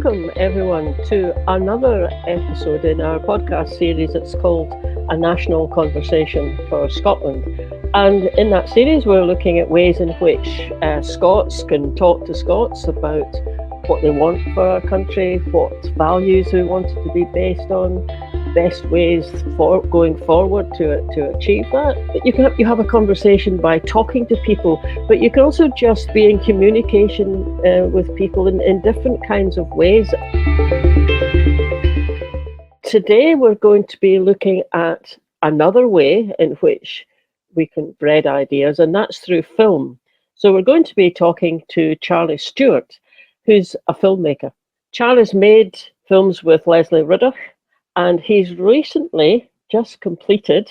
welcome everyone to another episode in our podcast series. It's called A National Conversation for Scotland. And in that series, we're looking at ways in which Scots can talk to Scots about what they want for our country, what values we want it to be based on, best ways for going forward to achieve that. But you have a conversation by talking to people, but you can also just be in communication with people in different kinds of ways. Today we're going to be looking at another way in which we can spread ideas, and that's through film. So we're going to be talking to Charlie Stuart, who's a filmmaker. Charlie's made films with Leslie Riddoch, and he's recently just completed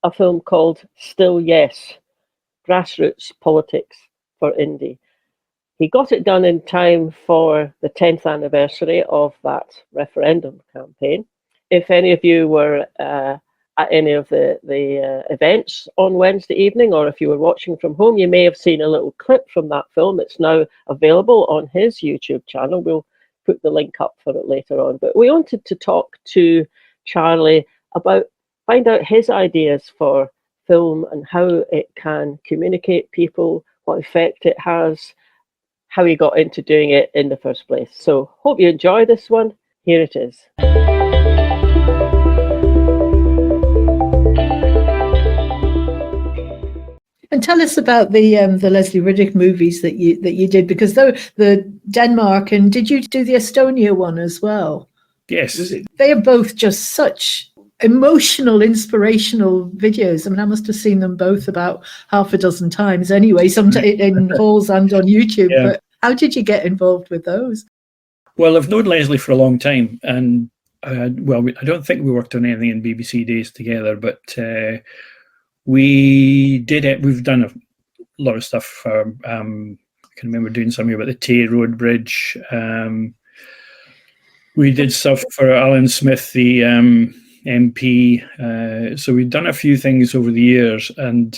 a film called Still Yes, Grassroots Politics for Indie. He got it done in time for the 10th anniversary of that referendum campaign. If any of you were at any of the events on Wednesday evening, or if you were watching from home, you may have seen a little clip from that film. It's now available on his YouTube channel. We'll put the link up for it later on. But we wanted to talk to Charlie about, find out his ideas for film and how it can communicate people, what effect it has, how he got into doing it in the first place. So hope you enjoy this one. Here it is. And tell us about the Leslie Riddoch movies that you did, because the Denmark, and did you do the Estonia one as well? Yes. They are both just such emotional, inspirational videos. I mean, I must have seen them both about half a dozen times anyway, sometimes in halls and on YouTube. Yeah. But how did you get involved with those? Well, I've known Leslie for a long time, and I don't think we worked on anything in BBC Days together, but we did it. We've done a lot of stuff. I can remember doing something about the Tay Road Bridge. We did stuff for Alan Smith, the MP. So we've done a few things over the years, and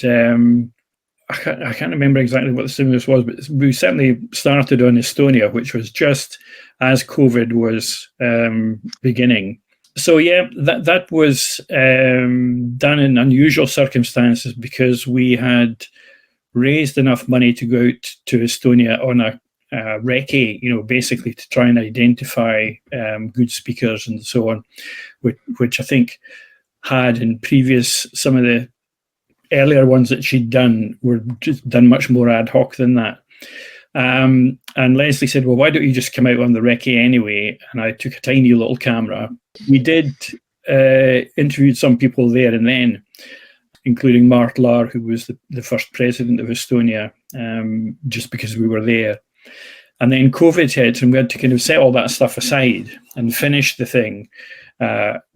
I can't remember exactly what the stimulus was, but we certainly started on Estonia, which was just as COVID was beginning. So yeah, that was done in unusual circumstances because we had raised enough money to go out to Estonia on a recce, basically to try and identify good speakers and so on, which I think had in previous, some of the earlier ones that she'd done were just done much more ad hoc than that. And Leslie said, well, why don't you just come out on the recce anyway? And I took a tiny little camera. We did interviewed some people there and then, including MacLeod, who was the first president of Estonia, just because we were there. And then COVID hit, and we had to kind of set all that stuff aside and finish the thing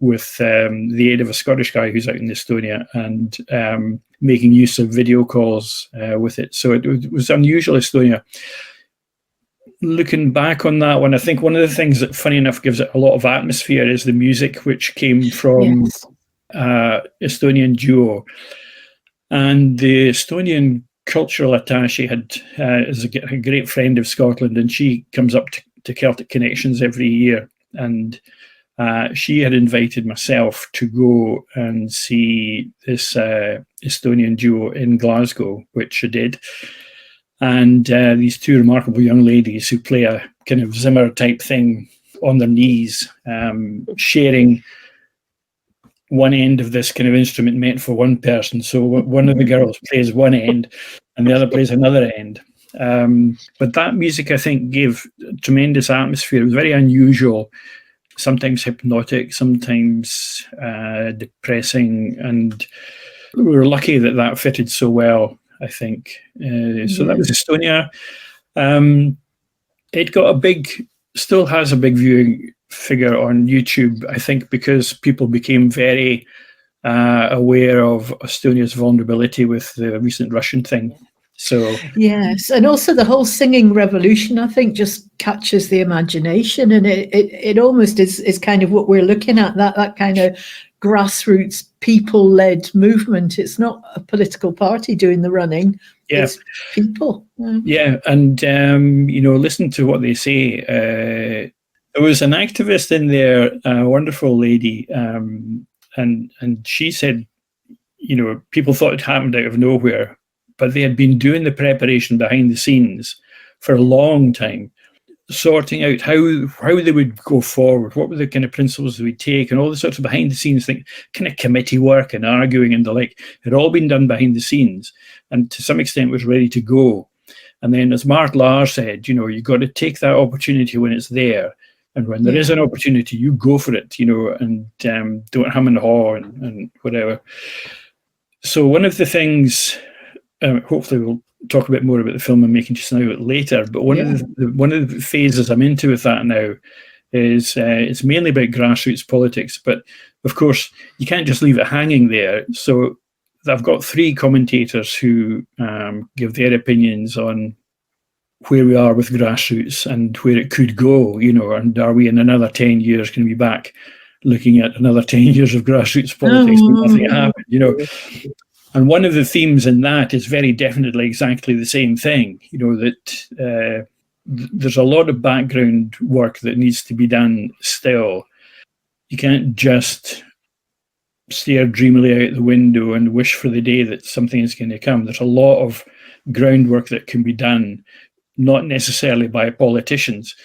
with the aid of a Scottish guy who's out in Estonia, and making use of video calls with it. So it was unusual Estonia. Looking back on that one, I think one of the things that, funny enough, gives it a lot of atmosphere is the music, which came from Estonian duo. And the Estonian cultural attaché is a great friend of Scotland, and she comes up to Celtic Connections every year. And she had invited myself to go and see this Estonian duo in Glasgow, which I did. And these two remarkable young ladies who play a kind of Zimmer type thing on their knees, sharing one end of this kind of instrument meant for one person. So one of the girls plays one end and the other plays another end. But that music, I think, gave tremendous atmosphere. It was very unusual, sometimes hypnotic, sometimes depressing. And we were lucky that fitted so well, I think. So that was Estonia. It got still has a big viewing figure on YouTube, I think, because people became very aware of Estonia's vulnerability with the recent Russian thing. So yes, and also the whole singing revolution, I think, just catches the imagination, and it almost is kind of what we're looking at, that kind of grassroots people-led movement. It's not a political party doing the running. Yeah. It's people. Yeah, and listen to what they say. There was an activist in there, a wonderful lady, and she said, people thought it happened out of nowhere, but they had been doing the preparation behind the scenes for a long time, sorting out how they would go forward, what were the kind of principles they would take, and all the sorts of behind the scenes thing, kind of committee work and arguing and the like, had all been done behind the scenes, and to some extent was ready to go. And then, as Mark Lahr said, you've got to take that opportunity when it's there. And when there is an opportunity, you go for it, and don't hum and haw and whatever. So one of the things, hopefully we'll talk a bit more about the film I'm making just now later, but one of the phases I'm into with that now is it's mainly about grassroots politics. But of course, you can't just leave it hanging there. So I've got 3 commentators who give their opinions on where we are with grassroots and where it could go, and are we in another 10 years going to be back looking at another 10 years of grassroots politics when nothing happened, And one of the themes in that is very definitely exactly the same thing, that there's a lot of background work that needs to be done still. You can't just stare dreamily out the window and wish for the day that something is going to come. There's a lot of groundwork that can be done, not necessarily by politicians.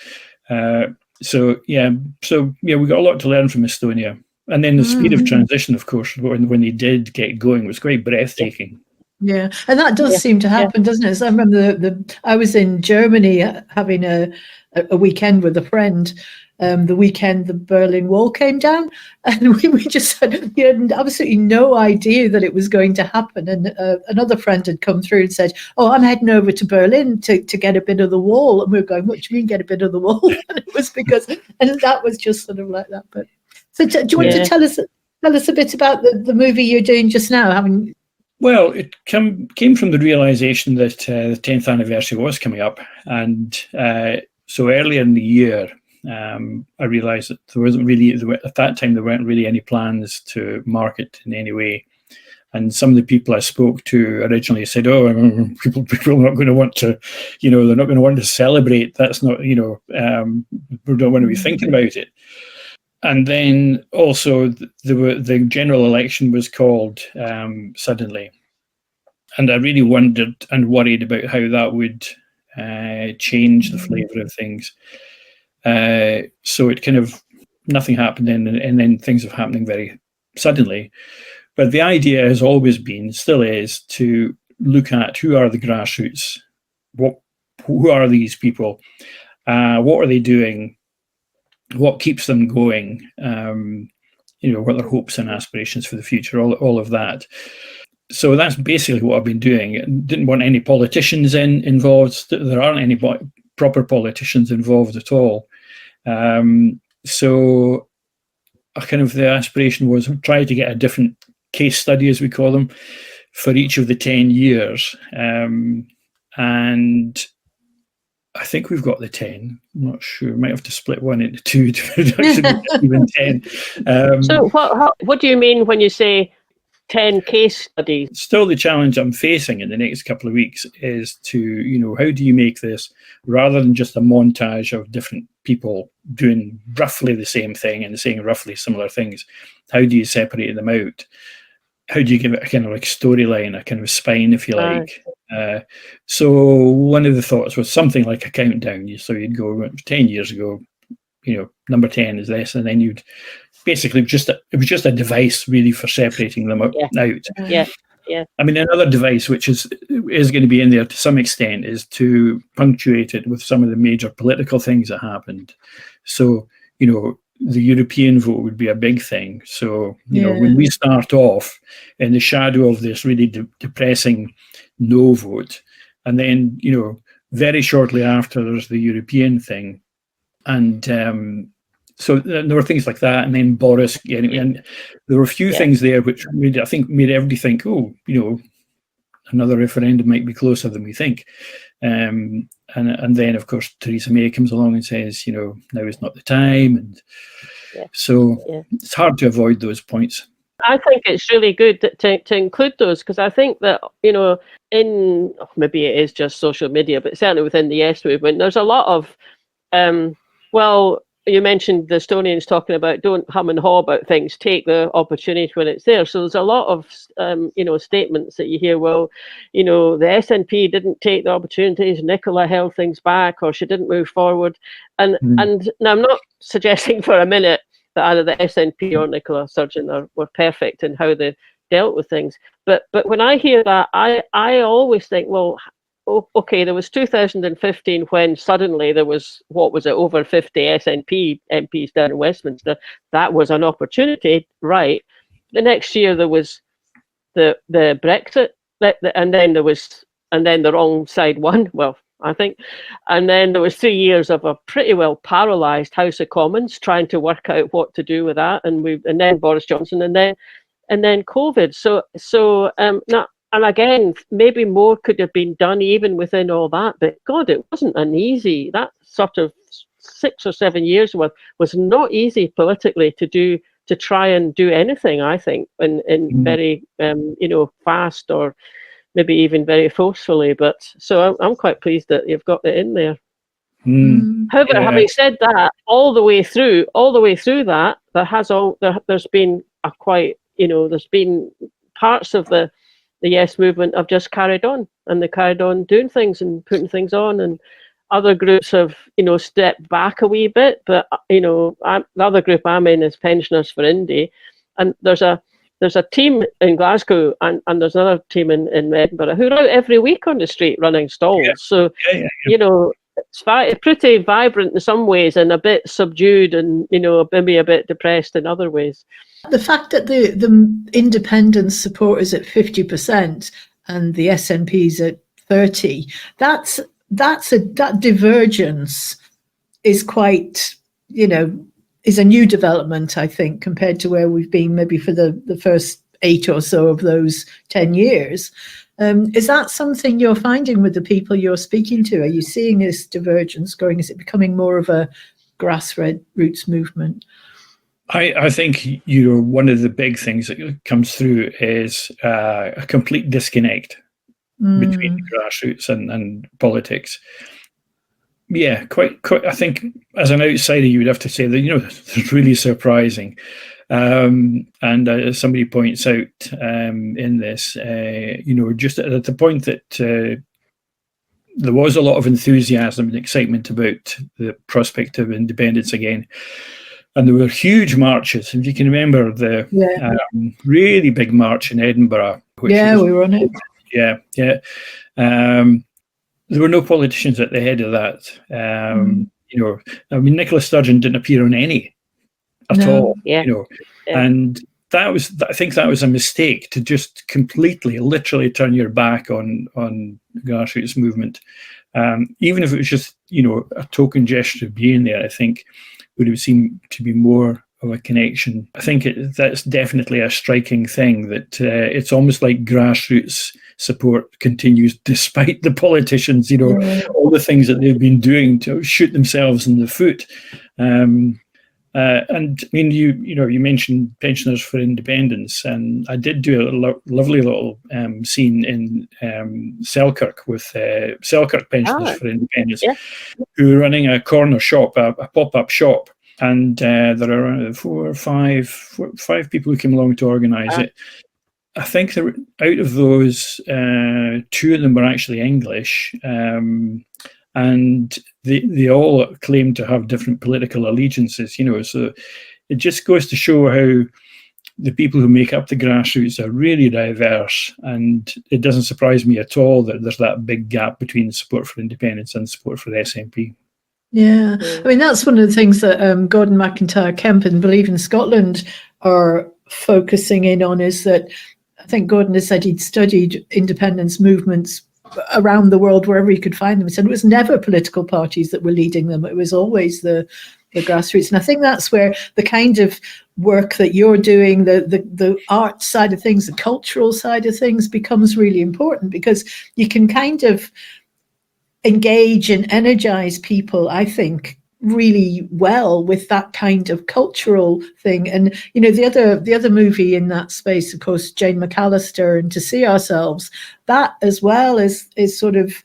So we got a lot to learn from Estonia. And then the speed of transition, of course, when they did get going, was quite breathtaking. Yeah, and that does seem to happen, doesn't it? So I remember I was in Germany having a weekend with a friend. The weekend the Berlin Wall came down, and we just had absolutely no idea that it was going to happen. And another friend had come through and said, "Oh, I'm heading over to Berlin to get a bit of the wall." And we were going, "What do you mean get a bit of the wall?" And it was because, and that was just sort of like that. But so, do you want to tell us a bit about the movie you're doing just now? Well, it came from the realization that the 10th anniversary was coming up, and so earlier in the year, I realized that there wasn't really, at that time, there weren't really any plans to market in any way. And some of the people I spoke to originally said, "Oh, people are not going to want to, they're not going to want to celebrate. That's not, we don't want to be thinking about it." And then also the general election was called suddenly. And I really wondered and worried about how that would change the flavour of things. So it kind of, nothing happened then, and then things are happening very suddenly. But the idea has always been, still is, to look at who are the grassroots, who are these people, what are they doing, what keeps them going, what are their hopes and aspirations for the future, all of that. So that's basically what I've been doing. Didn't want any politicians involved. There aren't any proper politicians involved at all. So the aspiration was try to get a different case study, as we call them, for each of the 10 years. And I think we've got the 10. I'm not sure. We might have to split one into 2 to actually even 10. So what do you mean when you say 10 case studies? Still, the challenge I'm facing in the next couple of weeks is to, how do you make this, rather than just a montage of different people doing roughly the same thing and saying roughly similar things, how do you separate them out? How do you give it a kind of like storyline, a kind of spine, if you like? So one of the thoughts was something like a countdown. So you'd go 10 years ago, number 10 is this, and then you'd basically it was just a device really for separating them out. Yeah. I mean, another device which is going to be in there to some extent is to punctuate it with some of the major political things that happened. So, the European vote would be a big thing. So, when we start off in the shadow of this really depressing no vote, and then, very shortly after there's the European thing, and so there were things like that, and then Boris getting, and there were a few things there which made everybody think, oh, another referendum might be closer than we think. And then, of course, Theresa May comes along and says, now is not the time. And so it's hard to avoid those points. I think it's really good to include those, because I think that, maybe it is just social media, but certainly within the Yes movement, there's a lot of, you mentioned the Estonians talking about don't hum and haw about things, take the opportunity when it's there. So there's a lot of statements that you hear. Well, the SNP didn't take the opportunities. Nicola held things back, or she didn't move forward. And now I'm not suggesting for a minute that either the SNP or Nicola Sturgeon were perfect in how they dealt with things. But when I hear that, I always think, well, okay, there was 2015 when suddenly there was, over 50 SNP MPs down in Westminster. That was an opportunity, right? The next year there was the Brexit, and then the wrong side won. Well, I think, and then there was 3 years of a pretty well paralysed House of Commons trying to work out what to do with that, and then Boris Johnson, and then COVID. So now. And again, maybe more could have been done even within all that. But God, it wasn't an easy. That sort of 6 or 7 years was not easy politically to try and do anything. I think in very fast or maybe even very forcefully. But so I'm quite pleased that you've got it in there. However, having said that, all the way through that, there's been there's been parts of the Yes movement have just carried on, and they carried on doing things and putting things on, and other groups have stepped back a wee bit. But the other group I'm in is Pensioners for Indy, and there's a team in Glasgow and there's another team in Edinburgh who are out every week on the street running stalls. So it's pretty vibrant in some ways and a bit subdued, and maybe a bit depressed in other ways. The fact that the independent support is at 50% and the SNP's at 30%, that divergence is quite, is a new development, I think, compared to where we've been maybe for the first 8 or so of those 10 years. Is that something you're finding with the people you're speaking to? Are you seeing this divergence growing? Is it becoming more of a grassroots movement? I think one of the big things that comes through is a complete disconnect between the grassroots and politics. Yeah, quite. I think as an outsider, you would have to say that it's really surprising. And as somebody points out in this, just at the point that there was a lot of enthusiasm and excitement about the prospect of independence again. And there were huge marches. If you can remember the really big march in Edinburgh. We were on it. Yeah. There were no politicians at the head of that. Nicola Sturgeon didn't appear on any at all. Yeah. And I think that was a mistake, to just completely, literally turn your back on the grassroots movement. Even if it was just, a token gesture of being there, I think would have seemed to be more of a connection. I think that's definitely a striking thing, that it's almost like grassroots support continues despite the politicians, all the things that they've been doing to shoot themselves in the foot. And I mean, you mentioned Pensioners for Independence, and I did do a lovely little scene in Selkirk with Selkirk Pensioners for Independence, who are running a corner shop, a pop-up shop, and there are around 4 or 5 people who came along to organise it. I think out of those, 2 of them were actually English, and they all claim to have different political allegiances, so it just goes to show how the people who make up the grassroots are really diverse, and it doesn't surprise me at all that there's that big gap between support for independence and support for the SNP. Yeah, I mean, that's one of the things that Gordon McIntyre Kemp and Believe in Scotland are focusing in on, is that I think Gordon has said he'd studied independence movements around the world wherever he could find them. He said it was never political parties that were leading them. It was always the grassroots. And I think that's where the kind of work that you're doing, the art side of things, the cultural side of things becomes really important, because you can kind of engage and energize people, I think, really well with that kind of cultural thing. And the other movie in that space, of course, Jane McAllister and To See Ourselves, that as well is sort of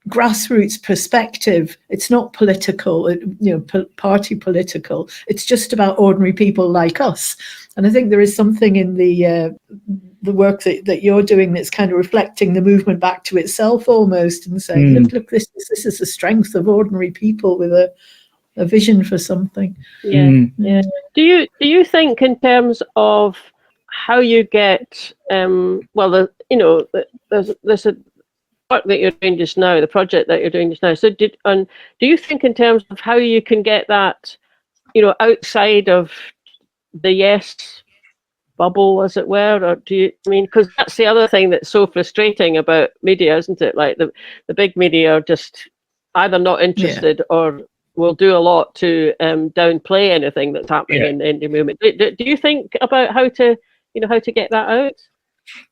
grassroots perspective. It's not political, party political. It's just about ordinary people like us. And I think there is something in the work that you're doing that's kind of reflecting the movement back to itself almost, and saying, look, this is the strength of ordinary people with a vision for something. Yeah. Do you think in terms of how you get there's a work that you're doing just now, the project that you're doing just now. So do you think in terms of how you can get that, outside of the yes bubble, as it were, or because that's the other thing that's so frustrating about media, isn't it? Like the big media are just either not interested or will do a lot to downplay anything that's happening in the indie movement. Do you think about how to get that out?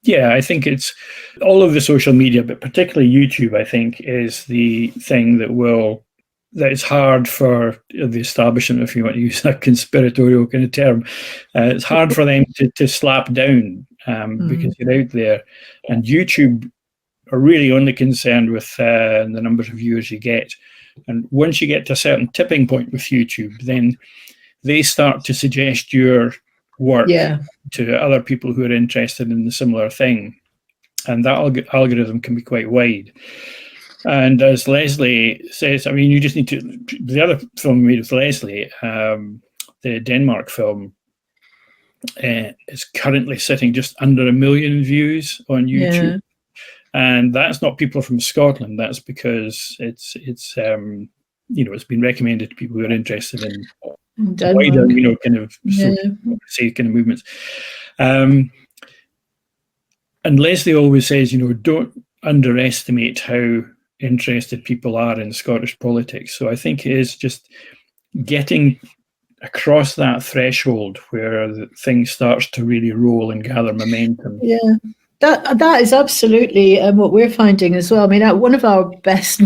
Yeah, I think it's all of the social media, but particularly YouTube, I think, is the thing that is hard for the establishment, if you want to use that conspiratorial kind of term. It's hard for them to slap down because you're out there. And YouTube are really only concerned with the numbers of viewers you get. And once you get to a certain tipping point with YouTube, then they start to suggest your work to other people who are interested in the similar thing. And that algorithm can be quite wide. And as Leslie says, you just need to... The other film we made with Leslie, the Denmark film, is currently sitting just under 1 million views on YouTube. Yeah. And that's not people from Scotland. That's because it's been recommended to people who are interested in wider, kind of movements. And Leslie always says, don't underestimate how interested people are in Scottish politics. So I think it is just getting across that threshold where things starts to really roll and gather momentum. Yeah. That is absolutely what we're finding as well. One of our best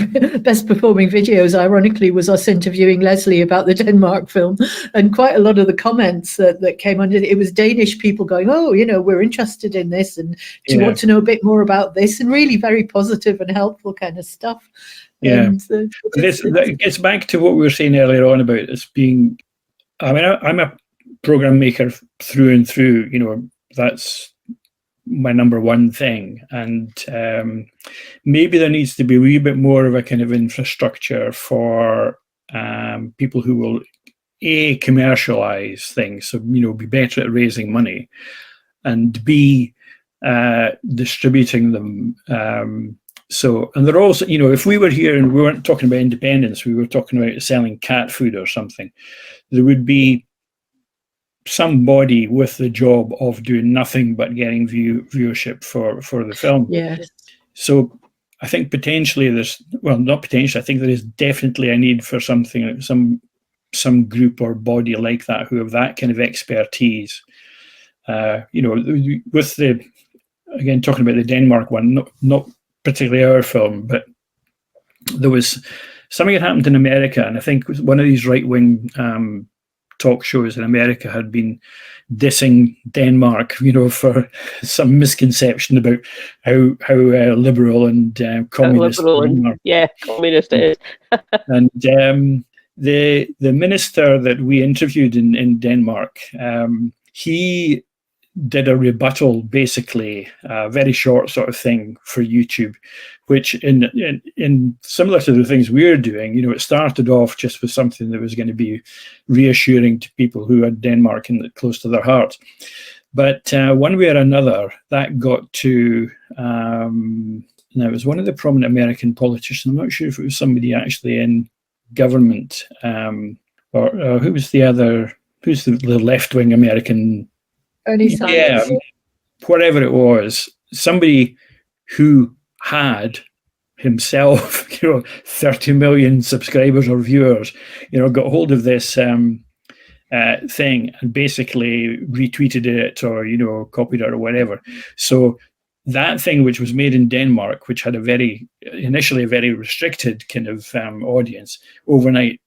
performing videos, ironically, was us interviewing Leslie about the Denmark film, and quite a lot of the comments that came under it was Danish people going, "Oh, we're interested in this, and do you want to know a bit more about this?" And really very positive and helpful kind of stuff. Yeah, that gets back to what we were saying earlier on about this being. I'm a program maker through and through. That's my number one thing, and maybe there needs to be a wee bit more of a kind of infrastructure for people who will commercialize things, so be better at raising money, and B, distributing them. And they're also, if we were here and we weren't talking about independence, we were talking about selling cat food or something, there would be somebody with the job of doing nothing but getting viewership for the film. Yes. So I think potentially I think there is definitely a need for something, some group or body like that who have that kind of expertise. With again, talking about the Denmark one, not particularly our film, but there was something that happened in America, and I think one of these right-wing talk shows in America had been dissing Denmark, for some misconception about how liberal and communist. Communist it is. And the minister that we interviewed in Denmark, he did a rebuttal, basically a very short sort of thing for YouTube, which in similar to the things we're doing, it started off just with something that was going to be reassuring to people who had Denmark close to their heart. But one way or another, that got to, now it was one of the prominent American politicians. I'm not sure if it was somebody actually in government, or who was the other, who's the left-wing American? Yeah, whatever it was, somebody who had himself, 30 million subscribers or viewers, got hold of this thing and basically retweeted it or, copied it or whatever. So that thing, which was made in Denmark, which had initially a very restricted kind of audience, overnight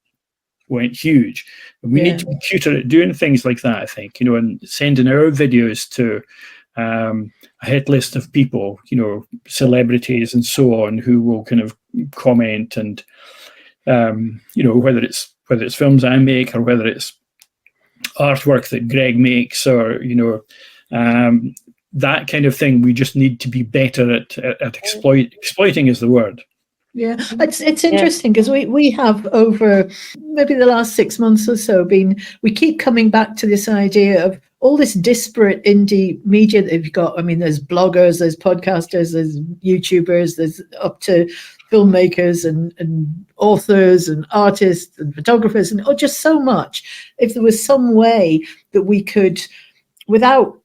went huge. And we need to be cuter at doing things like that, I think, and sending our videos to a hit list of people, celebrities and so on, who will kind of comment, and whether it's films I make or whether it's artwork that Greg makes, or that kind of thing. We just need to be better at exploiting is the word. Yeah, it's interesting because we have over maybe the last 6 months or so we keep coming back to this idea of all this disparate indie media that you've got. I mean, there's bloggers, there's podcasters, there's YouTubers, there's up to filmmakers and authors and artists and photographers and just so much. If there was some way that we could, without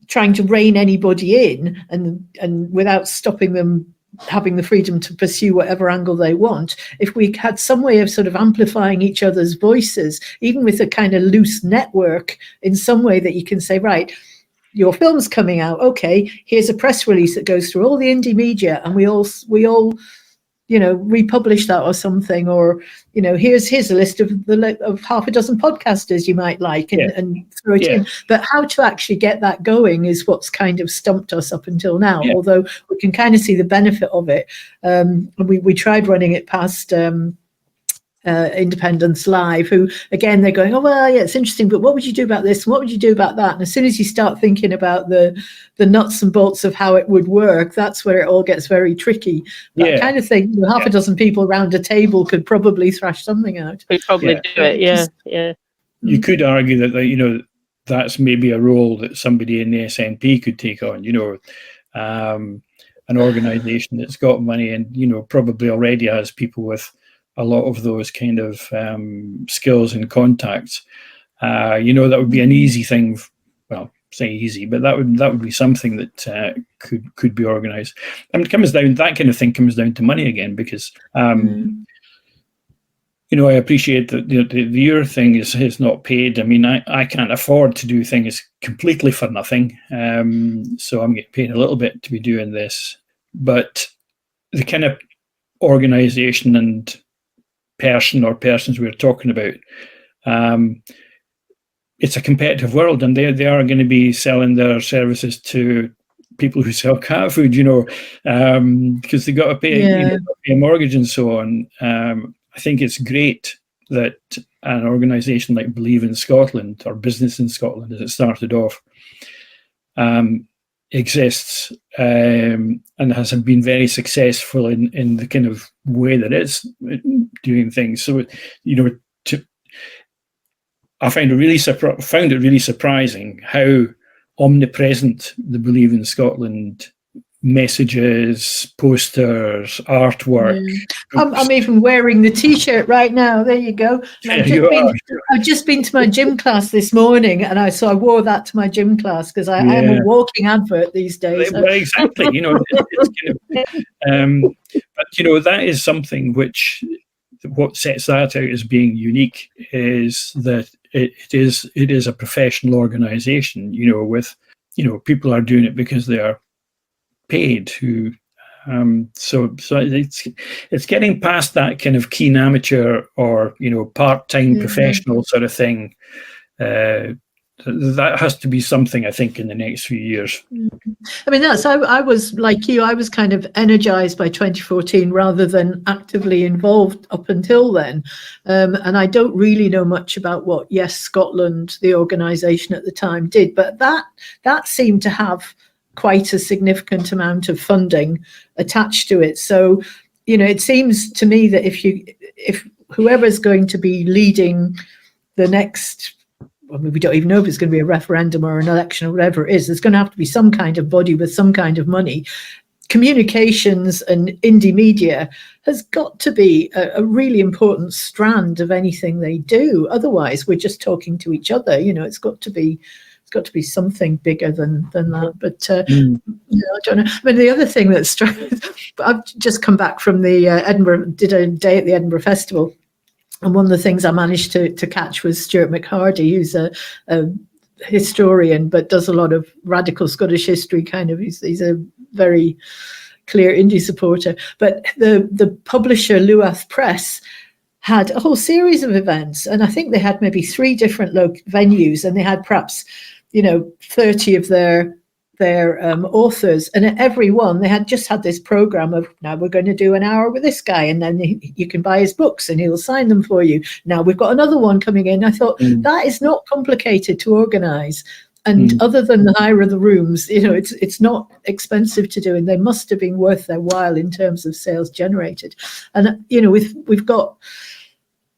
trying to rein anybody in and without stopping them having the freedom to pursue whatever angle they want, if we had some way of sort of amplifying each other's voices, even with a kind of loose network in some way that you can say, right, your film's coming out, okay, here's a press release that goes through all the indie media and we all republish that or something, or here's a list of half a dozen podcasters you might like and throw it in. But how to actually get that going is what's kind of stumped us up until now, although we can kind of see the benefit of it. We tried running it past Independence Live, who again they're going, oh well, yeah, it's interesting, but what would you do about this? What would you do about that? And as soon as you start thinking about the nuts and bolts of how it would work, that's where it all gets very tricky. That kind of thing, half a dozen people around a table could probably thrash something out. We'd probably do it, yeah. You could argue that that's maybe a role that somebody in the SNP could take on. An organisation that's got money and probably already has people with a lot of those kind of skills and contacts. That would be an easy thing. Well, say easy, but that would be something that could be organised. And that kind of thing comes down to money again, because I appreciate that the your thing is not paid. I mean, I can't afford to do things completely for nothing, so I'm getting paid a little bit to be doing this. But the kind of organisation and person or persons we're talking about, it's a competitive world, and they are going to be selling their services to people who sell cat food, because they've got to pay, pay a mortgage and so on. I think it's great that an organisation like Believe in Scotland, or Business in Scotland as it started off, exists and has been very successful in the kind of way that it's doing things. So, I found it really surprising how omnipresent the Believe in Scotland messages, posters, artwork. I'm even wearing the T-shirt right now. There you go. I've just been to my gym class this morning, and I wore that to my gym class because I am a walking advert these days. Well, exactly. But that is something which, what sets that out as being unique is that it is a professional organisation. With people are doing it because they are paid. So it's getting past that kind of keen amateur or part-time professional sort of thing. That has to be something, I think, in the next few years. I mean, I was like you. I was kind of energized by 2014 rather than actively involved up until then. And I don't really know much about what Yes Scotland, the organisation at the time, did, but that seemed to have quite a significant amount of funding attached to it. So, it seems to me that if whoever's going to be leading the next, we don't even know if it's going to be a referendum or an election or whatever it is, there's going to have to be some kind of body with some kind of money. Communications and indie media has got to be a really important strand of anything they do. Otherwise, we're just talking to each other. It's got to be something bigger than that. But I don't know. I mean, the other thing that's I've just come back from the Edinburgh, did a day at the Edinburgh Festival. And one of the things I managed to catch was Stuart McHardy, who's a historian, but does a lot of radical Scottish history kind of. He's a very clear indie supporter. But the publisher, Luath Press, had a whole series of events. And I think they had maybe 3 different venues, and they had perhaps 30 of their their authors, and at every one they had just had this program of, now we're going to do an hour with this guy, and then you can buy his books and he'll sign them for you. Now we've got another one coming in. I thought that is not complicated to organize, and other than the hire of the rooms, it's not expensive to do, and they must have been worth their while in terms of sales generated. And we've got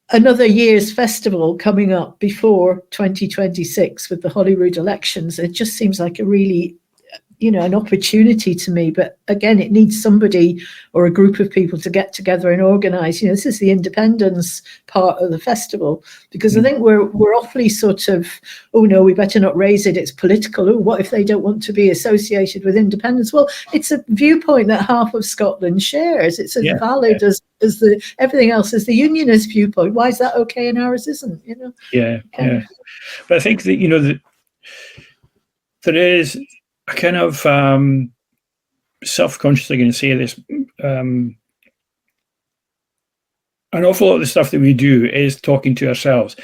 another year's festival coming up before 2026 with the Holyrood elections. It just seems like a really, an opportunity to me. But again, it needs somebody or a group of people to get together and organise. This is the independence part of the festival, because I think we're awfully sort of, oh no, we better not raise it, it's political. Oh, what if they don't want to be associated with independence? Well, it's a viewpoint that half of Scotland shares. It's as valid as the everything else is the unionist viewpoint. Why is that okay and ours isn't? Yeah. But I think that that there is a kind of self-consciously going to say this. An awful lot of the stuff that we do is talking to ourselves,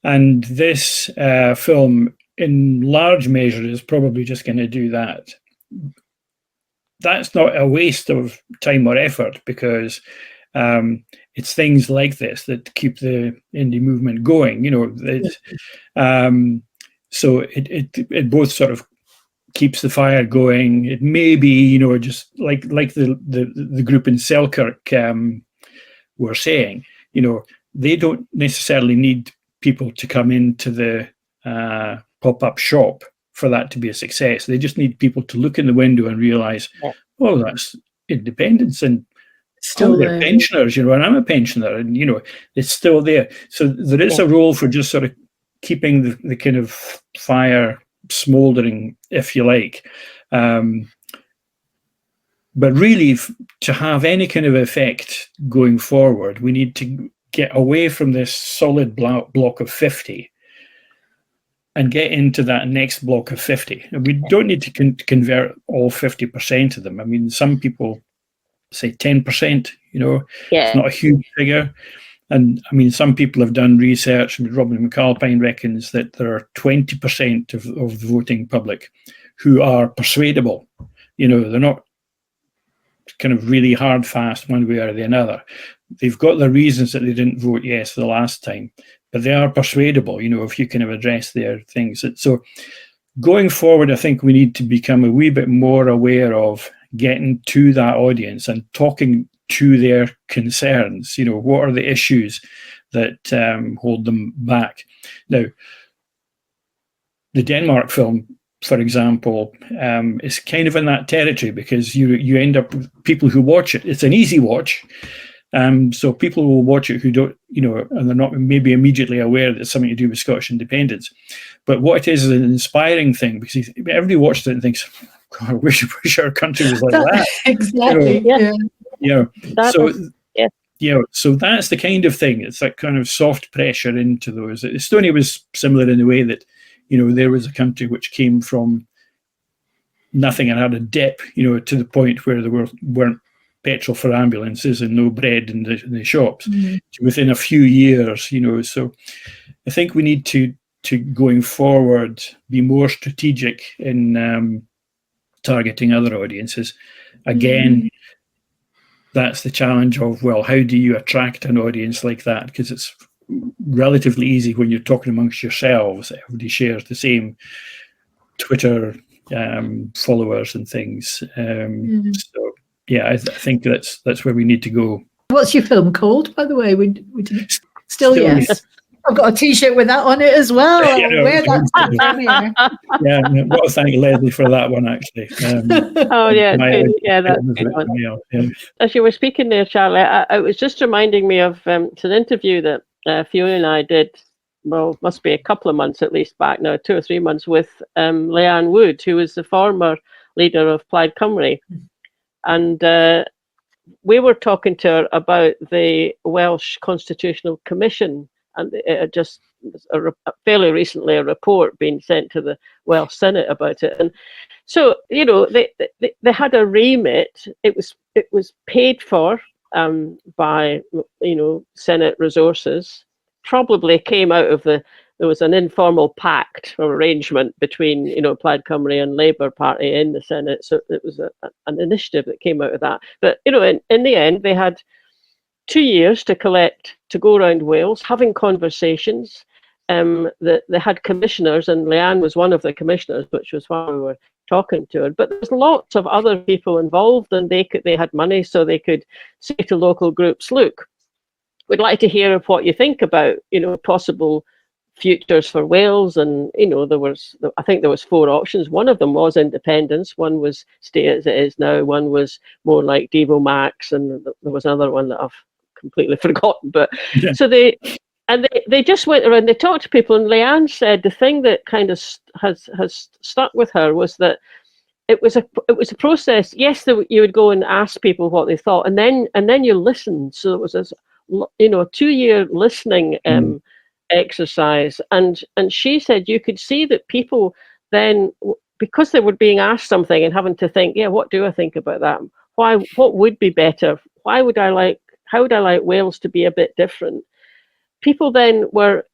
and this film, in large measure, is probably just going to do that. That's not a waste of time or effort, because it's things like this that keep the indie movement going. So it both sort of keeps the fire going. It may be, just like the group in Selkirk were saying, they don't necessarily need people to come into the pop-up shop for that to be a success. They just need people to look in the window and realise, oh, that's independence, and still they're pensioners, and I'm a pensioner, and it's still there. So there is a role for just sort of keeping the kind of fire smouldering, if you like. But really, to have any kind of effect going forward, we need to get away from this solid block of 50 and get into that next block of 50. And we don't need to convert all 50% of them. I mean, some people say 10%, it's not a huge figure. And I mean, some people have done research, and Robin McAlpine reckons that there are 20% of the voting public who are persuadable. They're not kind of really hard, fast one way or the other. They've got their reasons that they didn't vote yes the last time, but they are persuadable, if you kind of address their things. So going forward, I think we need to become a wee bit more aware of getting to that audience and talking to their concerns. What are the issues that hold them back? Now, the Denmark film, for example, is kind of in that territory, because you end up with people who watch it. It's an easy watch. So people will watch it who don't, and they're not maybe immediately aware that it's something to do with Scottish independence. But what it is an inspiring thing, because everybody watched it and thinks, God, I wish our country was like that. Exactly. So that's the kind of thing. It's that kind of soft pressure into those. Estonia was similar in the way that, there was a country which came from nothing and had a dip, to the point where there weren't petrol for ambulances and no bread in the shops within a few years. So I think we need to going forward be more strategic in targeting other audiences. Again, that's the challenge of, well, how do you attract an audience like that? Because it's relatively easy when you're talking amongst yourselves. Everybody shares the same Twitter followers and things. So yeah, I think that's where we need to go. What's your film called, by the way? We didn't. Still yes. I've got a T-shirt with that on it as well. I'll wear that. Yeah, I've got to thank Leslie for that one, actually. That's a good one. As you were speaking there, Charlie, it was just reminding me of it's an interview that Fiona and I did, well, must be a couple of months at least back now, 2 or 3 months, with Leanne Wood, who was the former leader of Plaid Cymru. And we were talking to her about the Welsh Constitutional Commission, and it just fairly recently a report being sent to the Welsh Senate about it. And so, they had a remit. It was paid for by Senate resources. Probably came out of the there was an informal pact or arrangement between, Plaid Cymru and Labour Party in the Senate. So it was an initiative that came out of that. But, in the end, they had 2 years to go around Wales, having conversations. They had commissioners, and Leanne was one of the commissioners, which was why we were talking to her. But there's lots of other people involved, and they had money, so they could say to local groups, look, we'd like to hear of what you think about, possible futures for Wales. And, I think there was 4 options. One of them was independence. One was stay as it is now. One was more like Devo Max. And there was another one that I've completely forgotten. But yeah. So they just went around, they talked to people. And Leanne said the thing that kind of has stuck with her was that it was a process. Yes, you would go and ask people what they thought, and then you listened. So it was this, a 2-year listening exercise, and she said you could see that people then, because they were being asked something and having to think, what do I think about that? What would be better? How would I like Wales to be a bit different? People then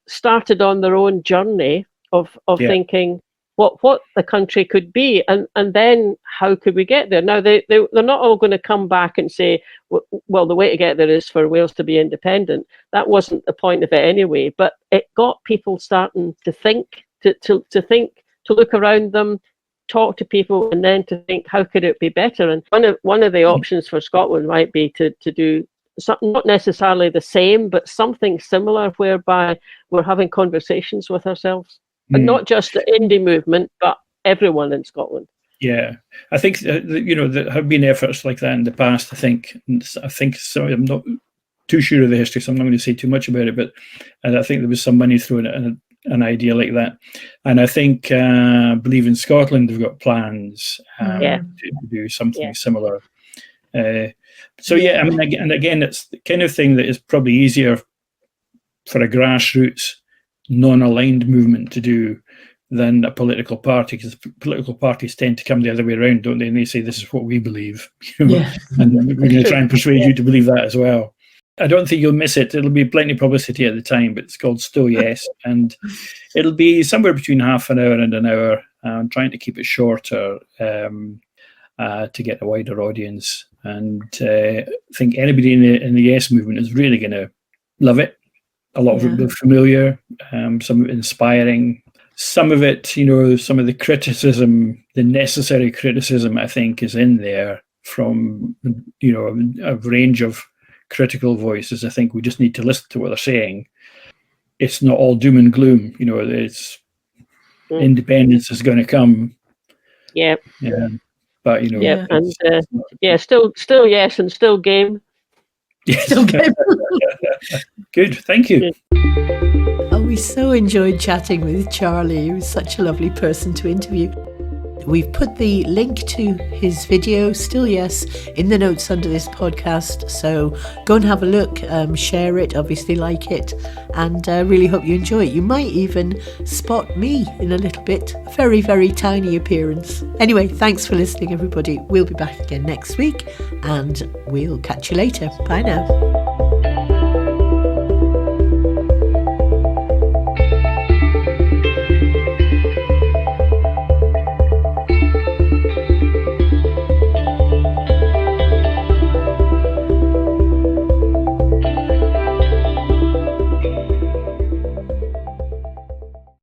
started on their own journey of thinking what the country could be, and then how could we get there? Now they're not all going to come back and say, well, the way to get there is for Wales to be independent. That wasn't the point of it anyway. But it got people starting to think, to look around them, talk to people, and then to think, how could it be better? And one of the options for Scotland might be to do something not necessarily the same, but something similar, whereby we're having conversations with ourselves. And not just the indie movement, but everyone in Scotland. Yeah, I think there have been efforts like that in the past. I think so. I'm not too sure of the history, so I'm not going to say too much about it. But I think there was some money thrown at an idea like that. And I think, I believe in Scotland they've got plans to do something similar. I mean, and again, it's the kind of thing that is probably easier for a grassroots, non-aligned movement to do than a political party, because political parties tend to come the other way around, don't they? And they say, this is what we believe. And we're going to try and persuade you to believe that as well. I don't think you'll miss it. It'll be plenty of publicity at the time, but it's called Still Yes. And it'll be somewhere between half an hour and an hour. I'm trying to keep it shorter to get a wider audience. And I think anybody in the Yes movement is really going to love it. A lot of it will be familiar, some of it inspiring. Some of it, some of the criticism, the necessary criticism, I think, is in there from, a range of critical voices. I think we just need to listen to what they're saying. It's not all doom and gloom. It's independence is going to come. Yeah. But, and still yes, and still game. Yes. Okay. Good, thank you. Oh, we so enjoyed chatting with Charlie. He was such a lovely person to interview. We've put the link to his video, Still Yes, in the notes under this podcast. So go and have a look, share it, obviously like it, and really hope you enjoy it. You might even spot me in a little bit, a very, very tiny appearance. Anyway, thanks for listening, everybody. We'll be back again next week, and we'll catch you later. Bye now.